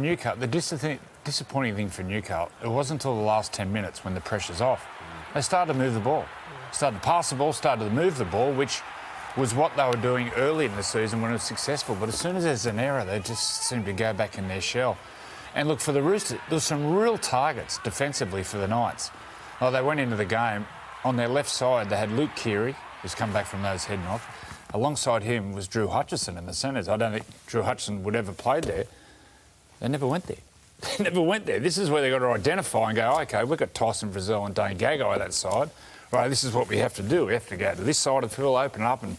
Newcastle, the disappointing thing for Newcastle, it wasn't until the last 10 minutes when the pressure's off. They started to move the ball. Started to pass the ball, started to move the ball, which was what they were doing early in the season when it was successful. But as soon as there's an error, they just seem to go back in their shell. And look, for the Roosters, there were some real targets defensively for the Knights. Oh, they went into the game. On their left side, they had Luke Keary, who's come back from those head knocks. Alongside him was Drew Hutchison in the centres. I don't think Drew Hutchison would ever played there. They never went there. They never went there. This is where they've got to identify and go, OK, we've got Tyson Frizzell and Dane Gagai that side. Right, this is what we have to do. We have to go to this side of the field, open it up, and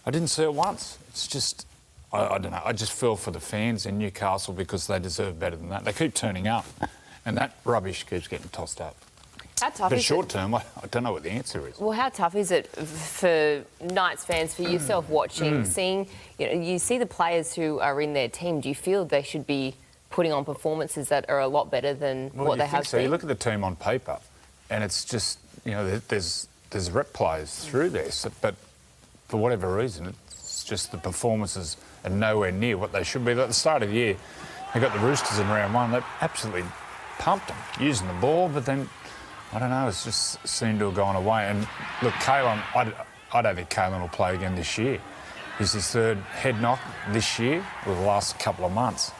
I didn't see it once. It's just, I don't know, I just feel for the fans in Newcastle because they deserve better than that. They keep turning up, and that rubbish keeps getting tossed up. How tough but is short it? term, I don't know what the answer is. Well, how tough is it for Knights fans, for yourself watching, seeing, you see the players who are in their team, do you feel they should be putting on performances that are a lot better than what they have been? You look at the team on paper, and it's just, there's rep players through there, but for whatever reason, it's just the performances are nowhere near what they should be. At the start of the year, they got the Roosters in round one. They absolutely pumped them, using the ball, but then, I don't know, it's just seemed to have gone away. And look, Kalen, I don't think Kalen will play again this year. He's his third head knock this year, or the last couple of months.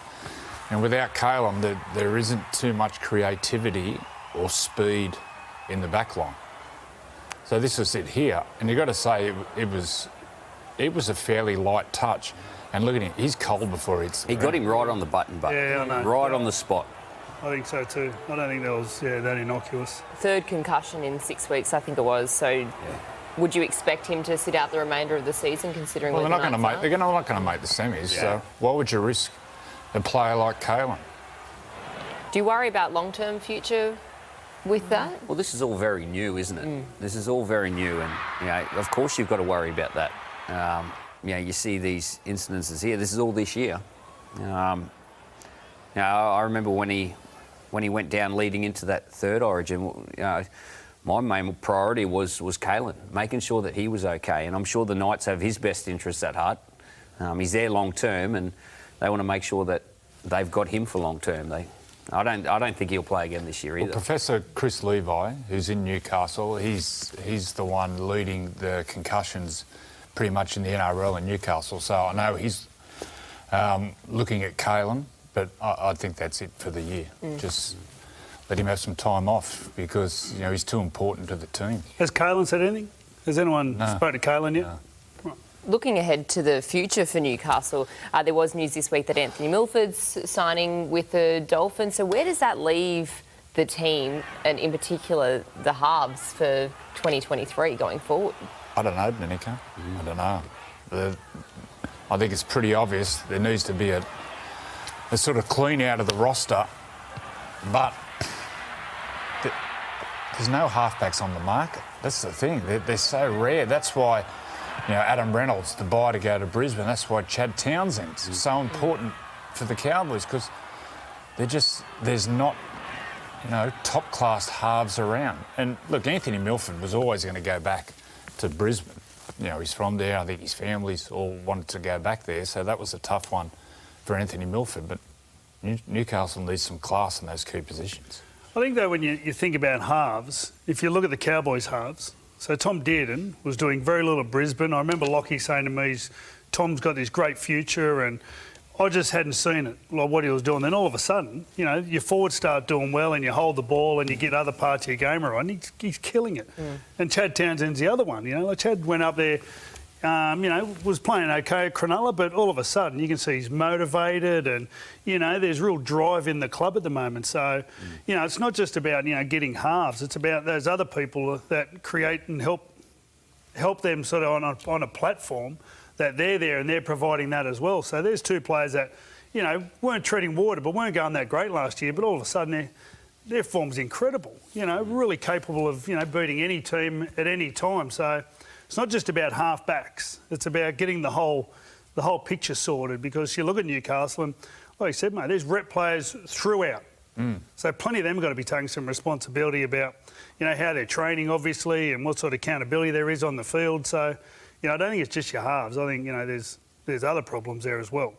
And without Kalen, there isn't too much creativity or speed in the back line. So this was it here, and you've got to say it was a fairly light touch. And look at him, he's cold before it's... He got him right on the button, yeah, I know. Right on the spot. I think so too. I don't think that was that innocuous. Third concussion in 6 weeks, I think it was. So, would you expect him to sit out the remainder of the season, considering? Well, they're not going to make the semis. Yeah. So why would you risk a player like Kalen? Do you worry about long-term future with that? Well, this is all very new, isn't it? This is all very new, and of course you've got to worry about that. You see these incidences here. This is all this year. I remember when he went down leading into that third Origin. My main priority was Kalen, making sure that he was okay, and I'm sure the Knights have his best interests at heart. He's there long term, and they want to make sure that they've got him for long term. I don't think he'll play again this year either. Well, Professor Chris Levi, who's in Newcastle, he's the one leading the concussions pretty much in the NRL in Newcastle. So I know he's looking at Kalen, but I think that's it for the year. Just let him have some time off because he's too important to the team. Has Kalen said anything? Has anyone spoke to Kalen yet? No. Looking ahead to the future for Newcastle, there was news this week that Anthony Milford's signing with the Dolphins. So where does that leave the team, and in particular the halves, for 2023 going forward? I don't know, Danica. I don't know. I think it's pretty obvious there needs to be a sort of clean out of the roster, but there's no halfbacks on the market. That's the thing. They're so rare. That's why, Adam Reynolds, the buy to go to Brisbane. That's why Chad Townsend's so important for the Cowboys, because there's not, top-class halves around. And look, Anthony Milford was always going to go back to Brisbane. He's from there. I think his family's all wanted to go back there, so that was a tough one for Anthony Milford. But Newcastle needs some class in those key positions. I think, though, when you think about halves, if you look at the Cowboys' halves, so Tom Dearden was doing very little at Brisbane. I remember Lockie saying to me, Tom's got this great future, and I just hadn't seen it, like what he was doing. Then all of a sudden, your forwards start doing well and you hold the ball and you get other parts of your game around. He's killing it. And Chad Townsend's the other one. Chad went up there, was playing okay at Cronulla, but all of a sudden you can see he's motivated and, there's real drive in the club at the moment. So, it's not just about, getting halves. It's about those other people that create and help them sort of on a platform that they're there and they're providing that as well. So there's two players that, weren't treading water but weren't going that great last year, but all of a sudden their form's incredible, really capable of, beating any team at any time. So it's not just about half-backs. It's about getting the whole picture sorted, because you look at Newcastle and, like you said, mate, there's rep players throughout. So plenty of them have got to be taking some responsibility about, how they're training, obviously, and what sort of accountability there is on the field. So, I don't think it's just your halves. I think, there's other problems there as well.